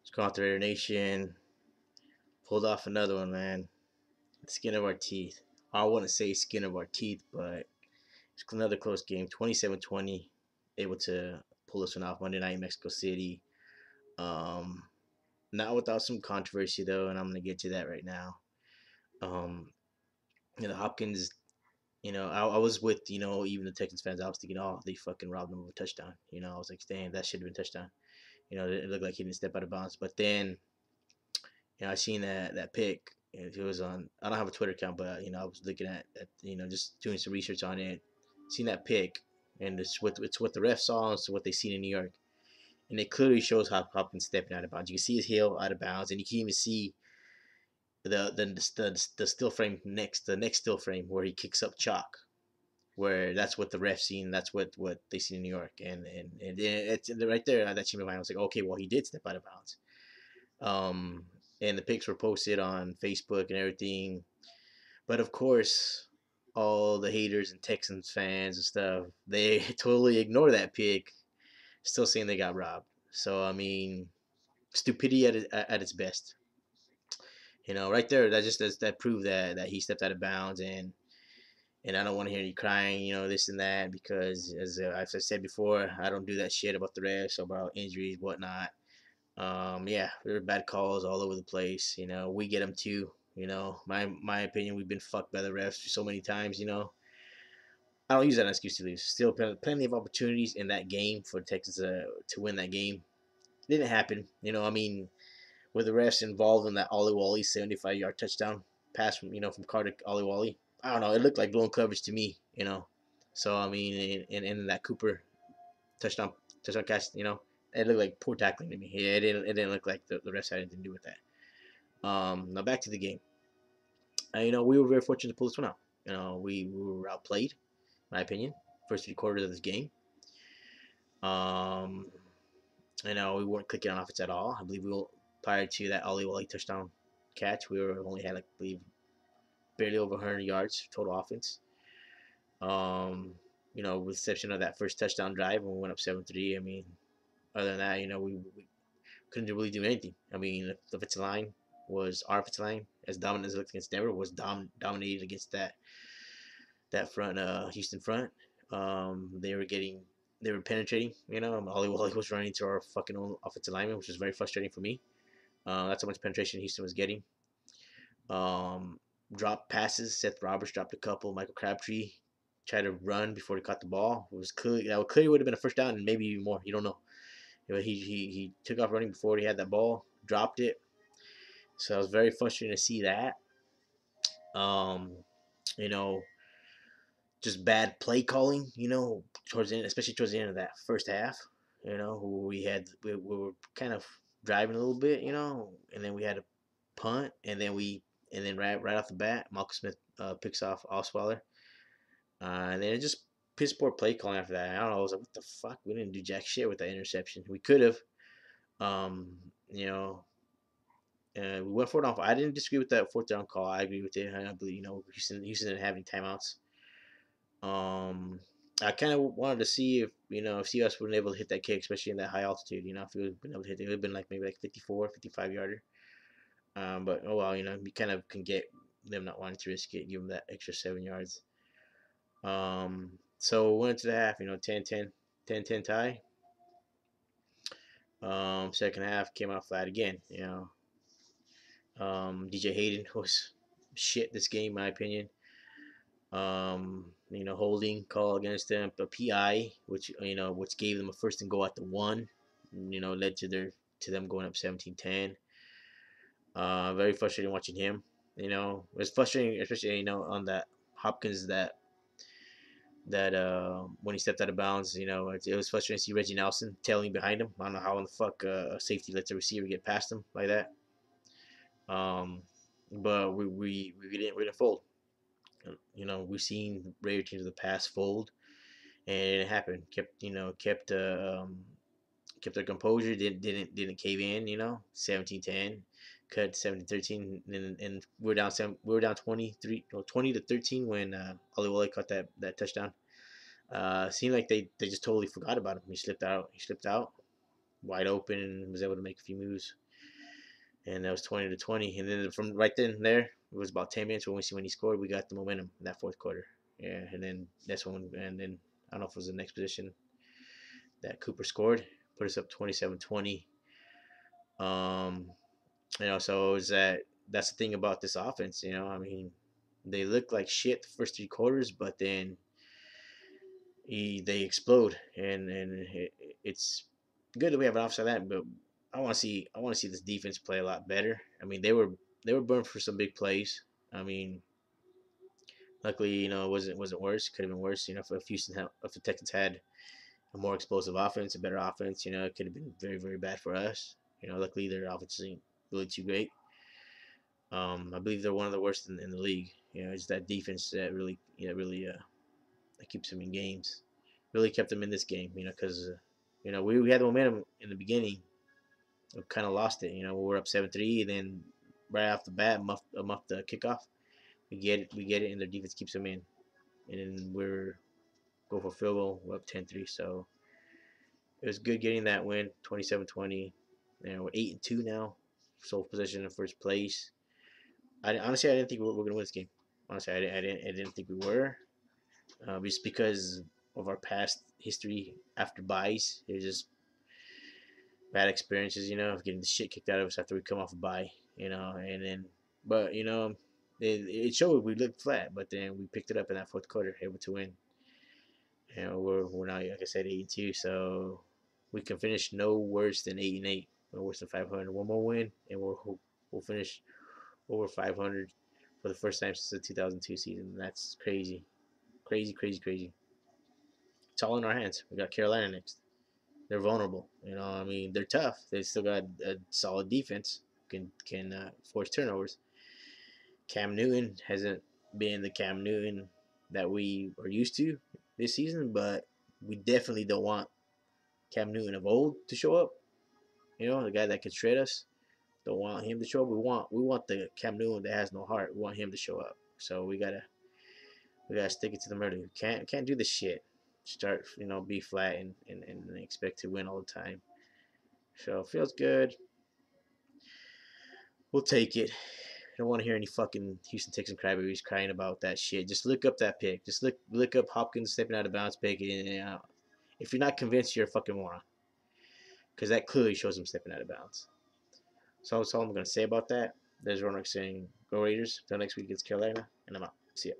Let's go out the Raider Nation. Pulled off another one, man. Skin of our teeth. I wouldn't say skin of our teeth, but it's another close game. 27-20. Able to pull this one off Monday night in Mexico City. Um, Not without some controversy, though, and I'm going to get to that right now. Um, Hopkins, I was with, even the Texans fans. I was thinking, oh, they fucking robbed him of a touchdown. I was like, damn, that should have been a touchdown. It looked like he didn't step out of bounds. But then, I seen that pick. It was on. I don't have a Twitter account, but I was looking at just doing some research on it. Seen that pick, and it's what the ref saw, and it's what they seen in New York, and it clearly shows Hopkins stepping out of bounds. You can see his heel out of bounds, and you can even see the still frame the next still frame where he kicks up chalk, where that's what the ref seen, that's what they seen in New York, and it's right there. That changed my mind. I was like, okay, well, he did step out of bounds. Um, and the pics were posted on Facebook and everything. But of course, all the haters and Texans fans and stuff, they totally ignore that pick, still saying they got robbed. So I mean, stupidity at its best. Right there, that proved that he stepped out of bounds, and I don't want to hear you crying, this and that, because as I said before, I don't do that shit about the refs, about injuries, whatnot. Yeah, there are bad calls all over the place. We get them too. My opinion, we've been fucked by the refs so many times. I don't use that as an excuse to lose. Still, plenty of opportunities in that game for Texas to win that game. It didn't happen. I mean, with the refs involved in that Ollie Wally 75-yard touchdown pass from Carter Ollie Wally. I don't know. It looked like blown coverage to me. So I mean, in that Cooper touchdown catch, it looked like poor tackling to me. Yeah, it didn't look like the refs had anything to do with that. Now back to the game. We were very fortunate to pull this one out. We were outplayed, in my opinion, first 3 quarters of this game. Um, we weren't clicking on offense at all. I believe we were, prior to that Ollie Wally touchdown catch, we were only had like I believe barely over 100 yards total offense. With the exception of that first touchdown drive when we went up 7-3. I mean, other than that, we couldn't really do anything. I mean, the offensive line was our offensive line, as dominant as it looked against Denver, was dominated against that front Houston front. They were penetrating. Ollie Wally was running into our fucking own offensive lineman, which was very frustrating for me. That's how much penetration Houston was getting. Um, Drop passes. Seth Roberts dropped a couple. Michael Crabtree tried to run before he caught the ball. It was clearly would have been a first down and maybe even more. You don't know. He took off running before he had that ball, dropped it. So it was very frustrating to see that. Um, you know, just bad play calling. Towards the end, especially towards the end of that first half. We were kind of driving a little bit. And then we had a punt, and then right off the bat, Malcolm Smith picks off Osweiler, and then it just piss poor play calling after that. I don't know. I was like, what the fuck? We didn't do jack shit with that interception. We could have. Um, you know, we went for it off. I didn't disagree with that fourth down call. I agree with it. I believe Houston didn't have any timeouts. Um, I kind of wanted to see if CS would been able to hit that kick, especially in that high altitude. If he would been able to hit it, it would have been like maybe like 54, 55 yarder. But oh well, you kind of can get them not wanting to risk it, give them that extra 7 yards. So we went into the half, 10-10, 10-10 tie. Second half came out flat again. DJ Hayden was shit this game, in my opinion. Holding call against them, a PI, which gave them a first and goal at the 1. Led to them going up 17-10. Very frustrating watching him. It was frustrating, especially on that Hopkins that when he stepped out of bounds. It was frustrating to see Reggie Nelson tailing behind him. I don't know how in the fuck a safety lets a receiver get past him like that. But we didn't fold. We've seen Raider teams of the past fold, and it happened. Kept their composure. Didn't cave in. 17-10, cut 17-13, and we were down 23, 20-13 when Ollie Wally caught that touchdown. Seemed like they just totally forgot about him. He slipped out wide open and was able to make a few moves. and that was 20-20. And then from right then and there, it was about 10 minutes when he scored. We got the momentum in that fourth quarter. Yeah, and then that's when, and then I don't know if it was the next position that Cooper scored, put us up 27-20. Um, so it was that's the thing about this offense. I mean, they look like shit the first 3 quarters, but then they explode, and it's good that we have an offense like that. But I want to see this defense play a lot better. I mean, they were burned for some big plays. I mean, luckily, it wasn't worse. Could have been worse. If the Texans had a more explosive offense, a better offense, it could have been very, very bad for us. Luckily their offense isn't really too great. I believe they're one of the worst in the league. It's that defense that that keeps them in games. Really kept them in this game. Because we had the momentum in the beginning. We kind of lost it. We were up 7-3, and then right off the bat, muff the kickoff. We get it, and their defense keeps them in, and then we're go for field goal. We're up 10-3. So it was good getting that win, 27-20. We're 8-2 now, sole possession in first place. Honestly, I didn't think we were gonna win this game. Honestly, I didn't think we were. Just because of our past history after buys, it's just bad experiences. Of getting the shit kicked out of us after we come off a buy. And then, but it showed we looked flat, but then we picked it up in that fourth quarter, able to win. We're now, like I said, 8-2, so we can finish no worse than 8-8, no worse than 500. One more win, and we'll finish over 500 for the first time since the 2002 season. That's crazy, crazy, crazy, crazy. It's all in our hands. We got Carolina next. They're vulnerable. I mean, they're tough. They still got a solid defense. Can force turnovers. Cam Newton hasn't been the Cam Newton that we are used to this season, but we definitely don't want Cam Newton of old to show up. The guy that could shred us. Don't want him to show up. We want the Cam Newton that has no heart. We want him to show up. So we gotta stick it to the murder. Can't do this shit. Start be flat and expect to win all the time. So it feels good. We'll take it. I don't want to hear any fucking Houston Texans crybabies crying about that shit. Just look up that pick. Just look up Hopkins stepping out of bounds pick. And, if you're not convinced, you're a fucking moron. Because that clearly shows him stepping out of bounds. So that's all I'm gonna say about that. There's Ronak saying, "Go Raiders." Till next week against Carolina, and I'm out. See ya.